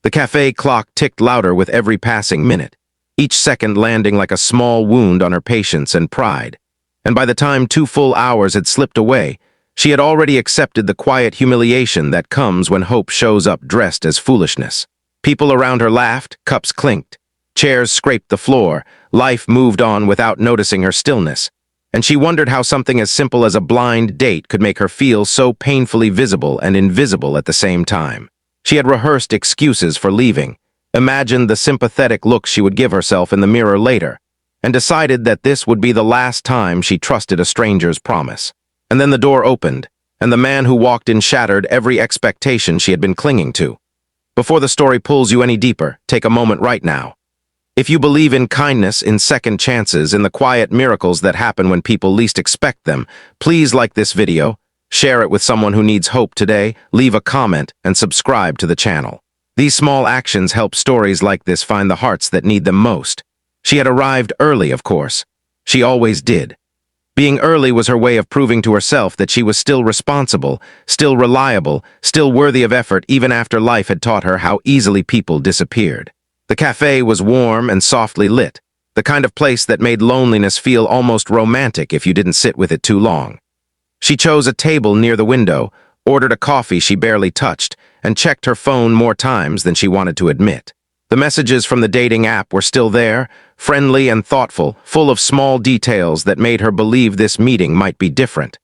The cafe clock ticked louder with every passing minute, each second landing like a small wound on her patience and pride. And by the time 2 full hours had slipped away, she had already accepted the quiet humiliation that comes when hope shows up dressed as foolishness. People around her laughed, cups clinked, chairs scraped the floor, life moved on without noticing her stillness. And she wondered how something as simple as a blind date could make her feel so painfully visible and invisible at the same time. She had rehearsed excuses for leaving, imagined the sympathetic look she would give herself in the mirror later, and decided that this would be the last time she trusted a stranger's promise. And then the door opened, and the man who walked in shattered every expectation she had been clinging to. Before the story pulls you any deeper, take a moment right now. If you believe in kindness, in second chances, in the quiet miracles that happen when people least expect them, please like this video, share it with someone who needs hope today, leave a comment, and subscribe to the channel. These small actions help stories like this find the hearts that need them most. She had arrived early, of course. She always did. Being early was her way of proving to herself that she was still responsible, still reliable, still worthy of effort even after life had taught her how easily people disappeared. The cafe was warm and softly lit, the kind of place that made loneliness feel almost romantic if you didn't sit with it too long. She chose a table near the window, ordered a coffee she barely touched, and checked her phone more times than she wanted to admit. The messages from the dating app were still there, friendly and thoughtful, full of small details that made her believe this meeting might be different.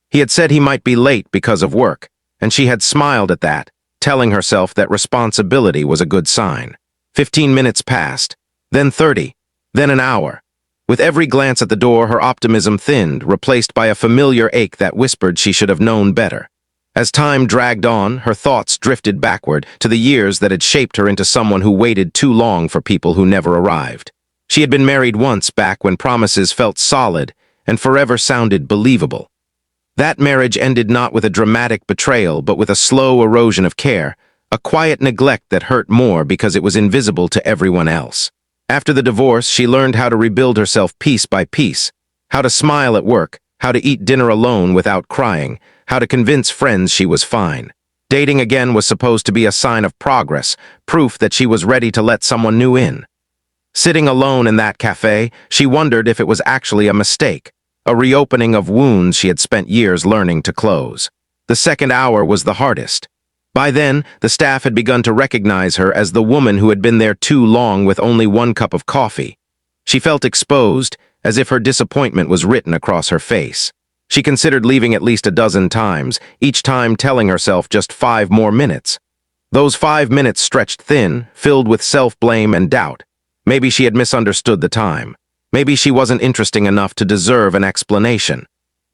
He had said he might be late because of work, and she had smiled at that, telling herself that responsibility was a good sign. 15 minutes passed, then 30, then an hour. With every glance at the door, her optimism thinned, replaced by a familiar ache that whispered she should have known better. As time dragged on, her thoughts drifted backward to the years that had shaped her into someone who waited too long for people who never arrived. She had been married once back when promises felt solid and forever sounded believable. That marriage ended not with a dramatic betrayal, but with a slow erosion of care, a quiet neglect that hurt more because it was invisible to everyone else. After the divorce, she learned how to rebuild herself piece by piece, how to smile at work, how to eat dinner alone without crying, how to convince friends she was fine. Dating again was supposed to be a sign of progress, proof that she was ready to let someone new in. Sitting alone in that cafe, she wondered if it was actually a mistake, a reopening of wounds she had spent years learning to close. The second hour was the hardest. By then, the staff had begun to recognize her as the woman who had been there too long with only 1 cup of coffee. She felt exposed, as if her disappointment was written across her face. She considered leaving at least a dozen times, each time telling herself just 5 more minutes. Those 5 minutes stretched thin, filled with self-blame and doubt. Maybe she had misunderstood the time. Maybe she wasn't interesting enough to deserve an explanation.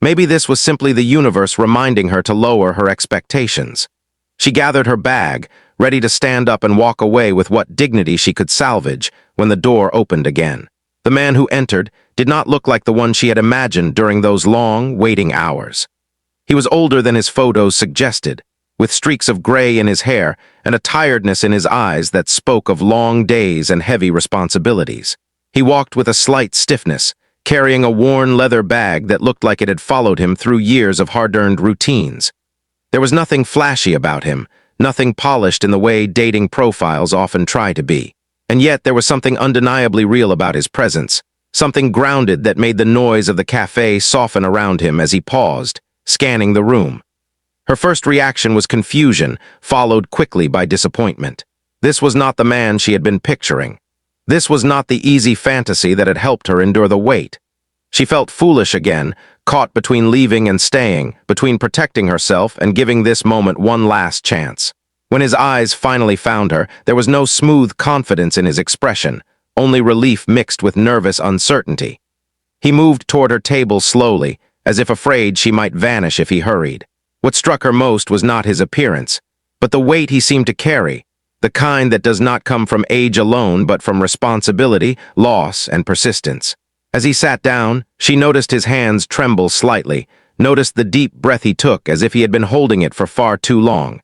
Maybe this was simply the universe reminding her to lower her expectations. She gathered her bag, ready to stand up and walk away with what dignity she could salvage when the door opened again. The man who entered did not look like the one she had imagined during those long, waiting hours. He was older than his photos suggested, with streaks of gray in his hair and a tiredness in his eyes that spoke of long days and heavy responsibilities. He walked with a slight stiffness, carrying a worn leather bag that looked like it had followed him through years of hard-earned routines. There was nothing flashy about him, nothing polished in the way dating profiles often try to be. And yet there was something undeniably real about his presence, something grounded that made the noise of the cafe soften around him as he paused, scanning the room. Her first reaction was confusion, followed quickly by disappointment. This was not the man she had been picturing. This was not the easy fantasy that had helped her endure the wait. She felt foolish again, caught between leaving and staying, between protecting herself and giving this moment one last chance. When his eyes finally found her, there was no smooth confidence in his expression, only relief mixed with nervous uncertainty. He moved toward her table slowly, as if afraid she might vanish if he hurried. What struck her most was not his appearance, but the weight he seemed to carry, the kind that does not come from age alone but from responsibility, loss, and persistence. As he sat down, she noticed his hands tremble slightly, noticed the deep breath he took as if he had been holding it for far too long.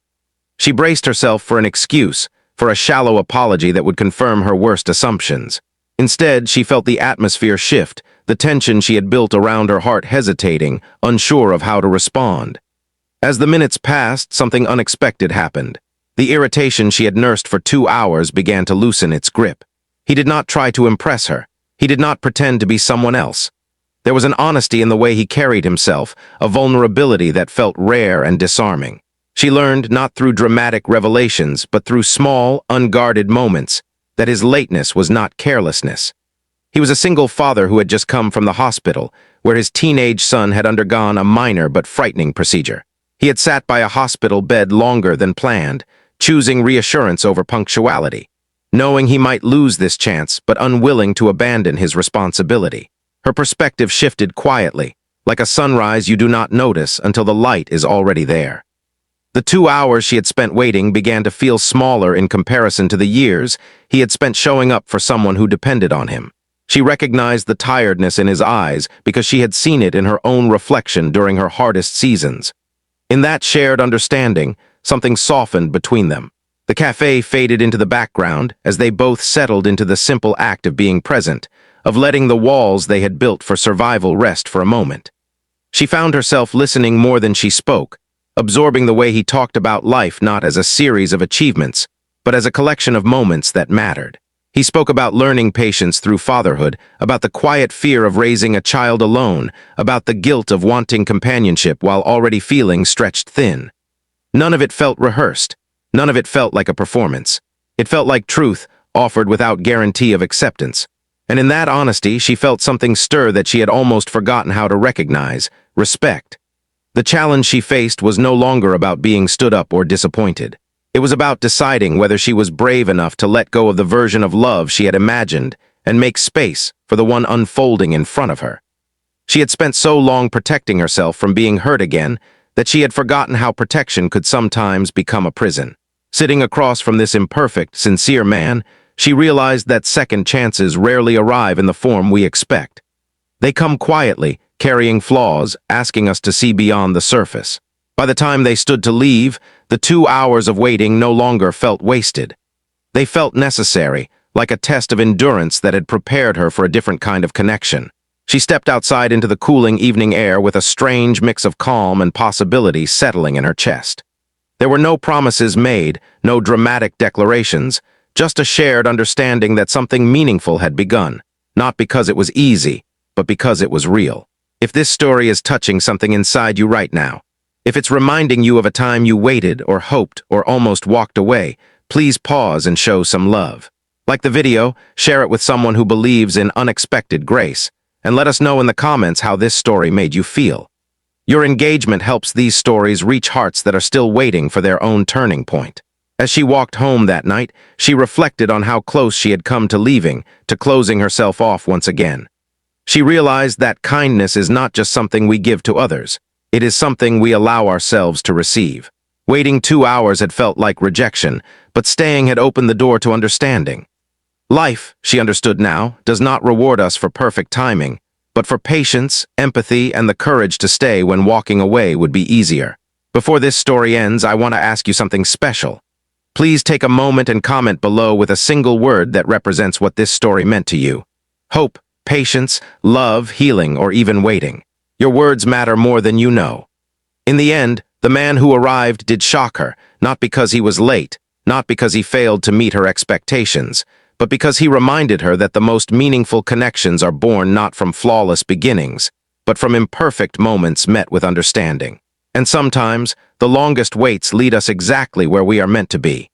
She braced herself for an excuse, for a shallow apology that would confirm her worst assumptions. Instead, she felt the atmosphere shift, the tension she had built around her heart hesitating, unsure of how to respond. As the minutes passed, something unexpected happened. The irritation she had nursed for 2 hours began to loosen its grip. He did not try to impress her. He did not pretend to be someone else. There was an honesty in the way he carried himself, a vulnerability that felt rare and disarming. She learned, not through dramatic revelations, but through small, unguarded moments, that his lateness was not carelessness. He was a single father who had just come from the hospital, where his teenage son had undergone a minor but frightening procedure. He had sat by a hospital bed longer than planned, choosing reassurance over punctuality, knowing he might lose this chance but unwilling to abandon his responsibility. Her perspective shifted quietly, like a sunrise you do not notice until the light is already there. The 2 hours she had spent waiting began to feel smaller in comparison to the years he had spent showing up for someone who depended on him. She recognized the tiredness in his eyes because she had seen it in her own reflection during her hardest seasons. In that shared understanding, something softened between them. The cafe faded into the background as they both settled into the simple act of being present, of letting the walls they had built for survival rest for a moment. She found herself listening more than she spoke, absorbing the way he talked about life not as a series of achievements, but as a collection of moments that mattered. He spoke about learning patience through fatherhood, about the quiet fear of raising a child alone, about the guilt of wanting companionship while already feeling stretched thin. None of it felt rehearsed. None of it felt like a performance. It felt like truth, offered without guarantee of acceptance. And in that honesty, she felt something stir that she had almost forgotten how to recognize: respect. The challenge she faced was no longer about being stood up or disappointed. It was about deciding whether she was brave enough to let go of the version of love she had imagined and make space for the one unfolding in front of her. She had spent so long protecting herself from being hurt again that she had forgotten how protection could sometimes become a prison. Sitting across from this imperfect, sincere man, she realized that second chances rarely arrive in the form we expect. They come quietly, carrying flaws, asking us to see beyond the surface. By the time they stood to leave, the 2 hours of waiting no longer felt wasted. They felt necessary, like a test of endurance that had prepared her for a different kind of connection. She stepped outside into the cooling evening air with a strange mix of calm and possibility settling in her chest. There were no promises made, no dramatic declarations, just a shared understanding that something meaningful had begun, not because it was easy, but because it was real. If this story is touching something inside you right now, if it's reminding you of a time you waited or hoped or almost walked away, please pause and show some love. Like the video, share it with someone who believes in unexpected grace, and let us know in the comments how this story made you feel. Your engagement helps these stories reach hearts that are still waiting for their own turning point. As she walked home that night, she reflected on how close she had come to leaving, to closing herself off once again. She realized that kindness is not just something we give to others. It is something we allow ourselves to receive. Waiting 2 hours had felt like rejection, but staying had opened the door to understanding. Life, she understood now, does not reward us for perfect timing, but for patience, empathy, and the courage to stay when walking away would be easier. Before this story ends, I want to ask you something special. Please take a moment and comment below with a single word that represents what this story meant to you. Hope, patience, love, healing, or even waiting. Your words matter more than you know. In the end, the man who arrived did shock her, not because he was late, not because he failed to meet her expectations, but because he reminded her that the most meaningful connections are born not from flawless beginnings, but from imperfect moments met with understanding. And sometimes, the longest waits lead us exactly where we are meant to be.